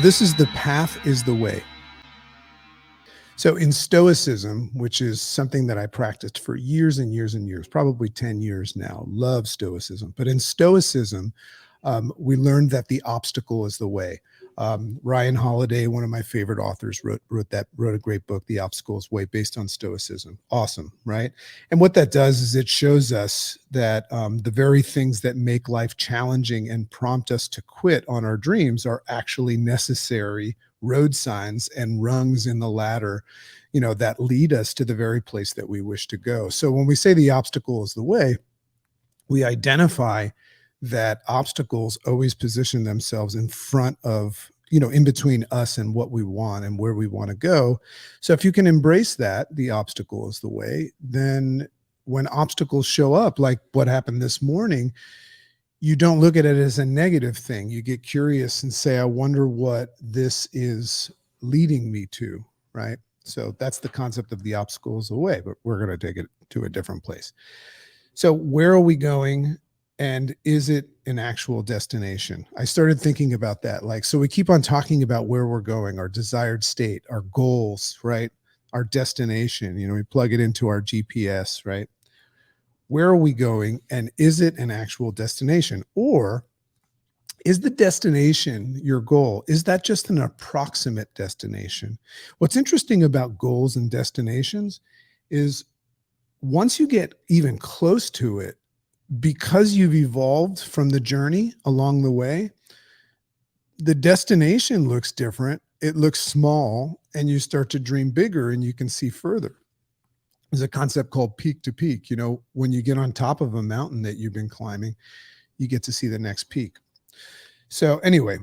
This is the path is the way. So in stoicism, which is something that I practiced for years and years and years, probably 10 years now, love stoicism. But in stoicism, we learned that the obstacle is the way. Ryan Holiday, one of my favorite authors, wrote a great book, The Obstacle is the Way, based on stoicism. Awesome, right? And what that does is it shows us that the very things that make life challenging and prompt us to quit on our dreams are actually necessary road signs and rungs in the ladder, that lead us to the very place that we wish to go. So when we say the obstacle is the way, we identify that obstacles always position themselves in front of, in between us and what we want and where we want to go. So if you can embrace that, the obstacle is the way, then when obstacles show up, like what happened this morning, you don't look at it as a negative thing. You get curious and say, I wonder what this is leading me to, right? So that's the concept of the obstacle is the way, but we're going to take it to a different place. So where are we going? And is it an actual destination? I started thinking about that. So we keep on talking about where we're going, our desired state, our goals, right? Our destination, we plug it into our GPS, right? Where are we going? And is it an actual destination? Or is the destination your goal? Is that just an approximate destination? What's interesting about goals and destinations is once you get even close to it, because you've evolved from the journey along the way, the destination looks different. It looks small, and you start to dream bigger and you can see further. There's a concept called peak to peak. When you get on top of a mountain that you've been climbing, you get to see the next peak. So anyway,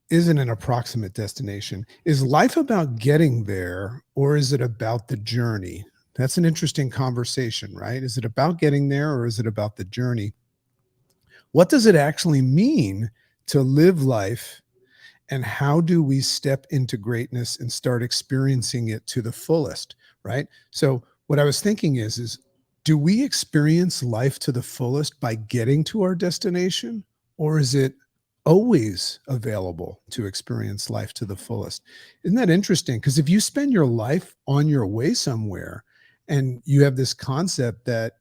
is it an approximate destination? Is life about getting there, or is it about the journey? That's an interesting conversation, right? Is it about getting there, or is it about the journey? What does it actually mean to live life, and how do we step into greatness and start experiencing it to the fullest, right? So what I was thinking is do we experience life to the fullest by getting to our destination, or is it always available to experience life to the fullest? Isn't that interesting? Because if you spend your life on your way somewhere and you have this concept that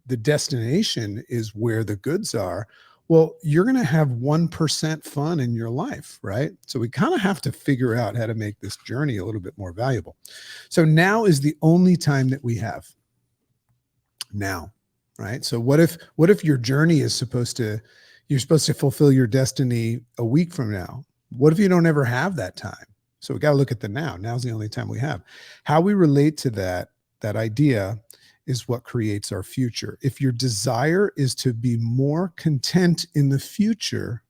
the destination is where the goods are, well, you're going to have 1% fun in your life, right? So we kind of have to figure out how to make this journey a little bit more valuable. So now is the only time that we have. Now, right? So what if your journey is you're supposed to fulfill your destiny a week from now? What if you don't ever have that time? So we got to look at the now. Now's the only time we have. How we relate to that idea is what creates our future. If your desire is to be more content in the future,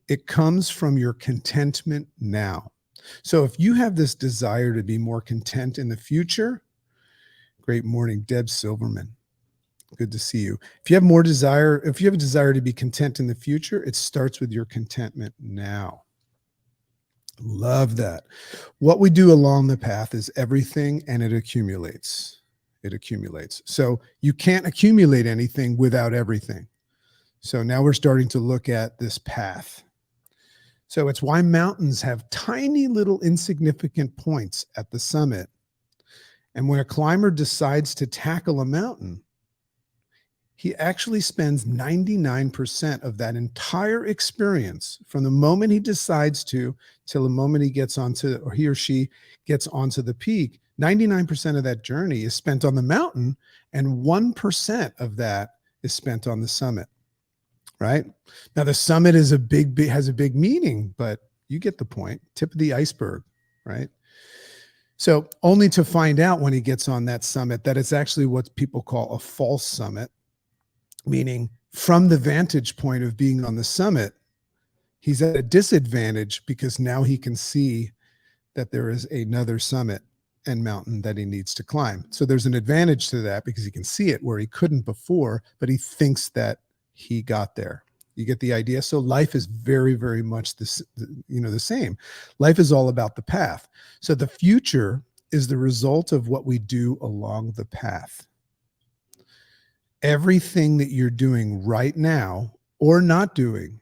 it comes from your contentment now. So if you have this desire to be more content in the future, great morning, Deb Silverman. Good to see you. If you have a desire to be content in the future, it starts with your contentment now. Love that. What we do along the path is everything, and it accumulates. It accumulates. So you can't accumulate anything without everything. So now we're starting to look at this path. So it's why mountains have tiny little insignificant points at the summit. And when a climber decides to tackle a mountain, he actually spends 99% of that entire experience, from the moment he decides to till the moment he or she gets onto the peak. 99% of that journey is spent on the mountain, and 1% of that is spent on the summit, right? Now the summit has a big meaning, but you get the point. Tip of the iceberg, right? So only to find out when he gets on that summit that it's actually what people call a false summit, meaning from the vantage point of being on the summit, he's at a disadvantage because now he can see that there is another summit and mountain that he needs to climb. So there's an advantage to that because he can see it where he couldn't before, but he thinks that he got there. You get the idea? So life is very, very much the same. Life is all about the path. So the future is the result of what we do along the path. Everything that you're doing right now or not doing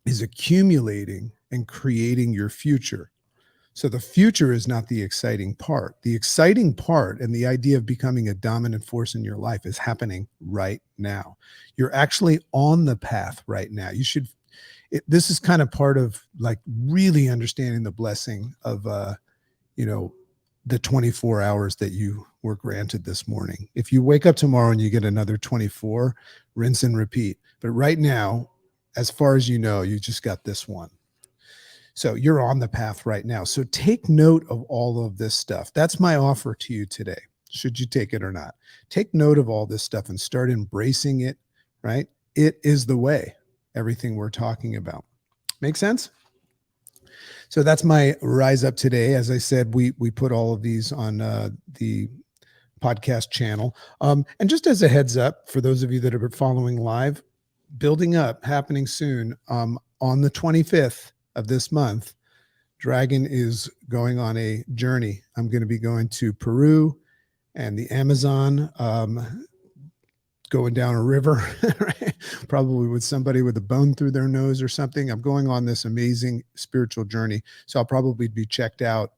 is accumulating and creating your future. So the future is not the exciting part. The exciting part and the idea of becoming a dominant force in your life is happening right now. You're actually on the path right now. This is kind of part of like really understanding the blessing of, you know, the 24 hours that you were granted this morning. If you wake up tomorrow and you get another 24, rinse and repeat. But right now, as far as you know, you just got this one. So you're on the path right now. So take note of all of this stuff. That's my offer to you today. Should you take it or not? Take note of all this stuff and start embracing it, right? It is the way, everything we're talking about. Make sense? So that's my rise up today. As I said, we put all of these on the podcast channel. And just as a heads up, for those of you that are following live, building up, happening soon. On the 25th of this month, Dragon is going on a journey. I'm going to be going to Peru and the Amazon, going down a river, right? Probably with somebody with a bone through their nose or something. I'm going on this amazing spiritual journey. So I'll probably be checked out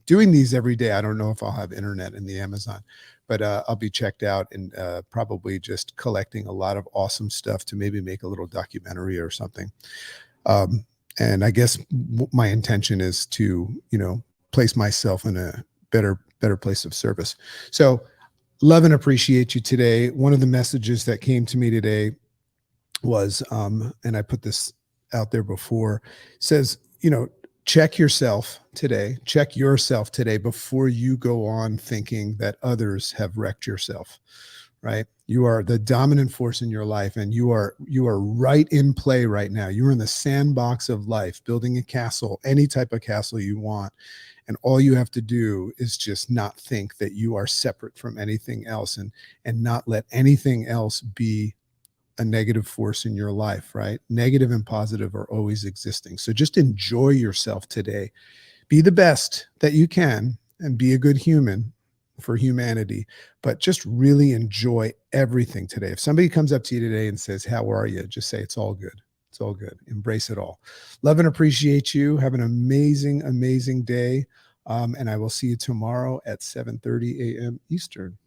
doing these every day. I don't know if I'll have internet in the Amazon, but I'll be checked out and probably just collecting a lot of awesome stuff to maybe make a little documentary or something. And I guess my intention is to, place myself in a better place of service. So love and appreciate you today. One of the messages that came to me today was, and I put this out there before, says, check yourself today before you go on thinking that others have wrecked yourself, right? You are the dominant force in your life, and you are right in play right now. You're in the sandbox of life, building a castle, any type of castle you want. And all you have to do is just not think that you are separate from anything else, and not let anything else be a negative force in your life, right? Negative and positive are always existing. So just enjoy yourself today. Be the best that you can and be a good human for humanity, but just really enjoy everything today. If somebody comes up to you today and says, "How are you?" Just say, "It's all good. It's all good." Embrace it all. Love and appreciate you. Have an amazing, amazing day. And I will see you tomorrow at 7:30 a.m. Eastern.